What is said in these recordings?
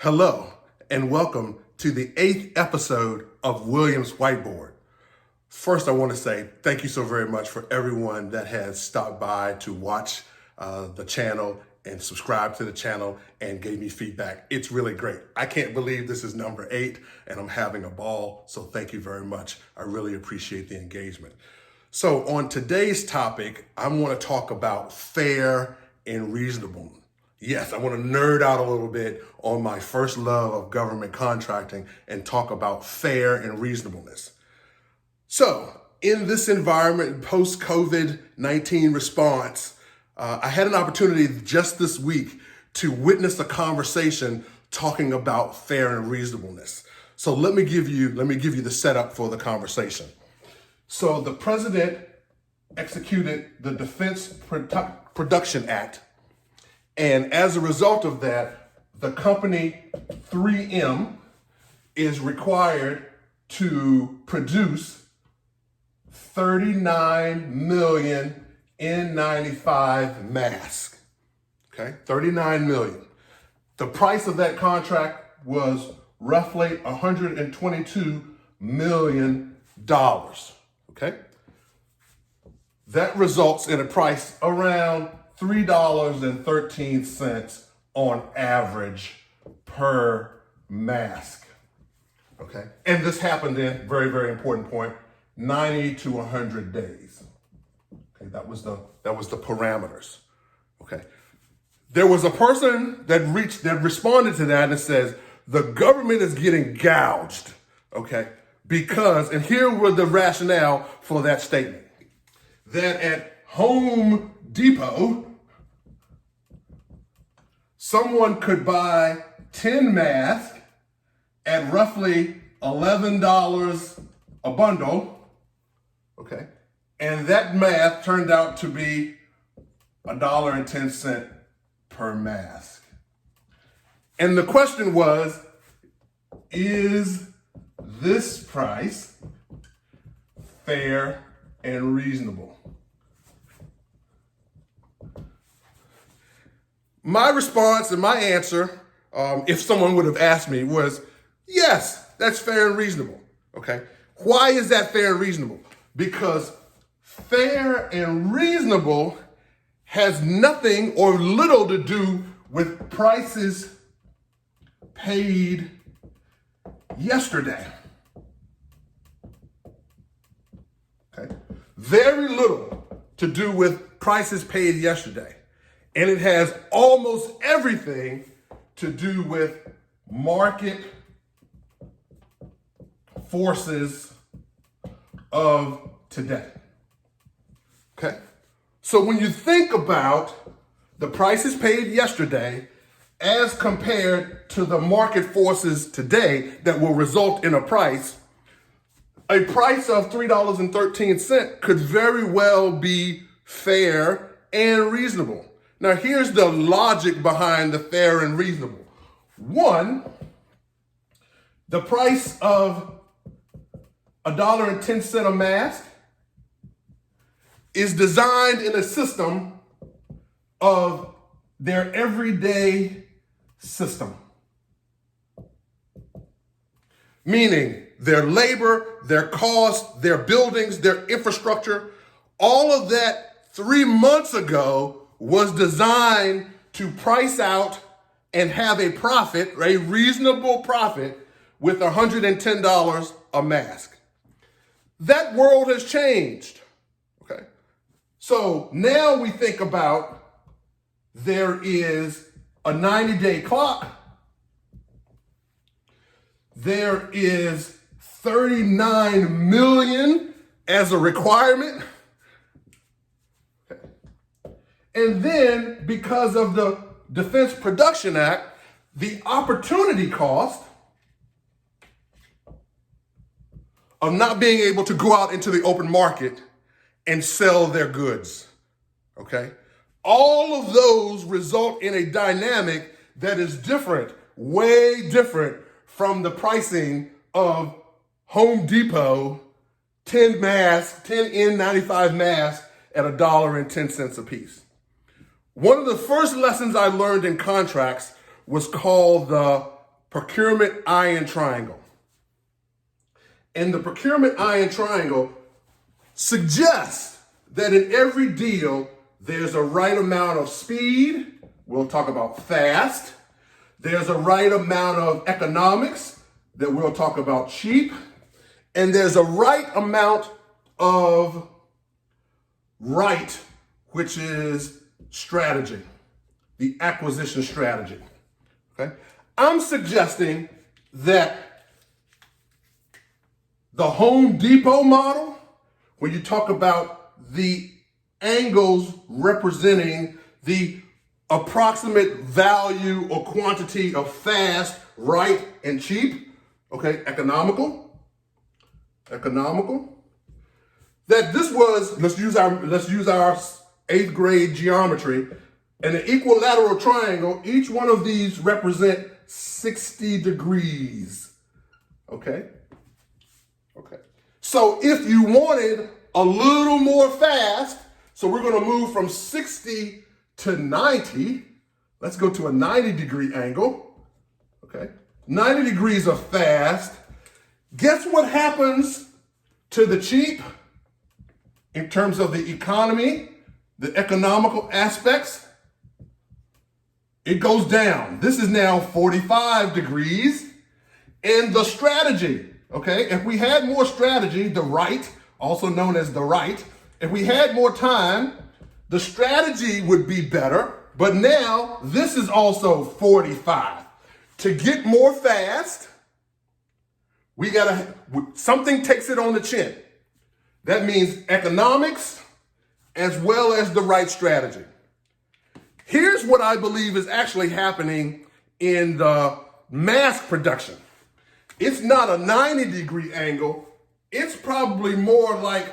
Hello, and welcome to the 8th episode of Williams Whiteboard. First, I want to say thank you so very much for everyone that has stopped by to watch the channel and subscribe to the channel and gave me feedback. It's really great. I can't believe this is number 8 and I'm having a ball, so thank you very much. I really appreciate the engagement. So on today's topic, I want to talk about fair and reasonable. Yes, I want to nerd out a little bit on my first love of government contracting and talk about fair and reasonableness. So in this environment, post-COVID-19 response, I had an opportunity just this week to witness a conversation talking about fair and reasonableness. So let me give you the setup for the conversation. So the president executed the Defense Production Act. And as a result of that, the company 3M is required to produce 39 million N95 masks. Okay, 39 million. The price of that contract was roughly $122 million. Okay, that results in a price around $3.13 on average per mask. Okay, and this happened in, very, very important point, 90 to 100 days. Okay, that was the parameters. Okay, there was a person that responded to that and says the government is getting gouged. Okay, because, and here were the rationale for that statement, that at Home Depot, someone could buy 10 masks at roughly $11 a bundle, okay? And that math turned out to be $1.10 per mask. And the question was, is this price fair and reasonable? My response and my answer, if someone would have asked me, was yes, that's fair and reasonable. Okay. Why is that fair and reasonable? Because fair and reasonable has nothing or little to do with prices paid yesterday. Okay. Very little to do with prices paid yesterday. And it has almost everything to do with market forces of today. Okay? So when you think about the prices paid yesterday as compared to the market forces today that will result in a price of $3.13 could very well be fair and reasonable. Now, here's the logic behind the fair and reasonable. One, the price of $1.10 a mask is designed in a system of their everyday system. Meaning their labor, their cost, their buildings, their infrastructure, all of that 3 months ago was designed to price out and have a profit, a reasonable profit, with $110 a mask. That world has changed. Okay. So now we think about there is a 90-day clock. There is 39 million as a requirement. And then, because of the Defense Production Act, the opportunity cost of not being able to go out into the open market and sell their goods, okay? All of those result in a dynamic that is different, way different from the pricing of Home Depot 10 N95 masks at $1.10 a piece. One of the first lessons I learned in contracts was called the procurement iron triangle. And the procurement iron triangle suggests that in every deal, there's a right amount of speed. We'll talk about fast. There's a right amount of economics that we'll talk about cheap. And there's a right amount of right, which is strategy, the acquisition strategy. Okay? I'm suggesting that the Home Depot model, when you talk about the angles representing the approximate value or quantity of fast, right, and cheap, okay, economical, that this was, let's use our 8th grade geometry, and an equilateral triangle, each one of these represent 60 degrees, okay? So if you wanted a little more fast, so we're gonna move from 60 to 90, let's go to a 90-degree angle, okay? 90 degrees of fast. Guess what happens to the cheap in terms of the economy, the economical aspects? It goes down. This is now 45 degrees. And the strategy, okay? If we had more strategy, the right, also known as the right, if we had more time, the strategy would be better. But now this is also 45. To get more fast, we gotta, something takes it on the chin. That means economics as well as the right strategy. Here's what I believe is actually happening in the mass production. It's not a 90-degree angle. It's probably more like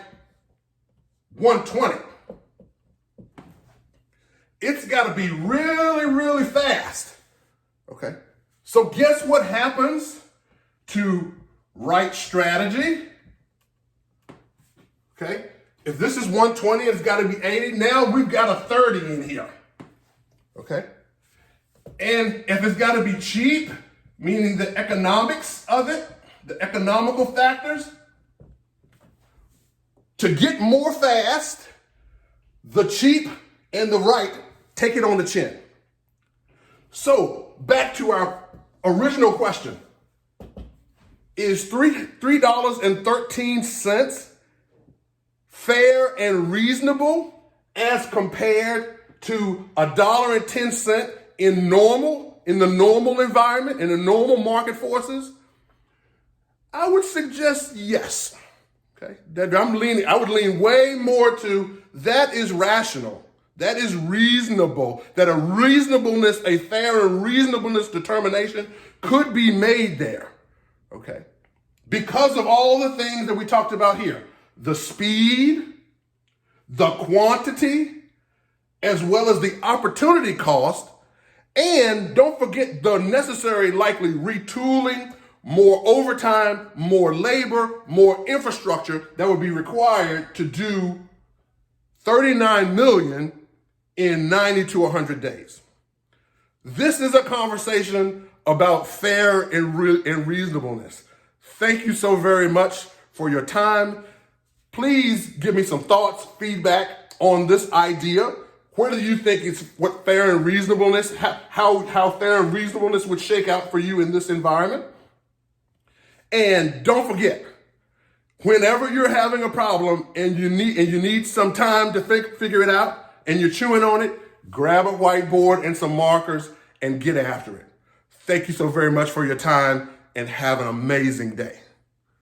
120. It's got to be really, really fast. Okay. So guess what happens to right strategy? Okay. If this is 120, it's got to be 80. Now we've got a 30 in here. Okay. And if it's got to be cheap, meaning the economics of it, the economical factors, to get more fast, the cheap and the right take it on the chin. So back to our original question. Is $3.13 fair and reasonable as compared to $1.10 in the normal environment, in the normal market forces? I would suggest yes. Okay, I would lean way more to that is rational, that is reasonable, that a fair and reasonableness determination could be made there. Okay, because of all the things that we talked about here, the speed, the quantity, as well as the opportunity cost, and don't forget the necessary likely retooling, more overtime, more labor, more infrastructure that would be required to do 39 million in 90 to 100 days. This is a conversation about fair and reasonableness. Thank you so very much for your time. Please give me some thoughts, feedback on this idea. Where do you think it's what fair and reasonableness, how fair and reasonableness would shake out for you in this environment? And don't forget, whenever you're having a problem and you need some time to figure it out and you're chewing on it, grab a whiteboard and some markers and get after it. Thank you so very much for your time and have an amazing day.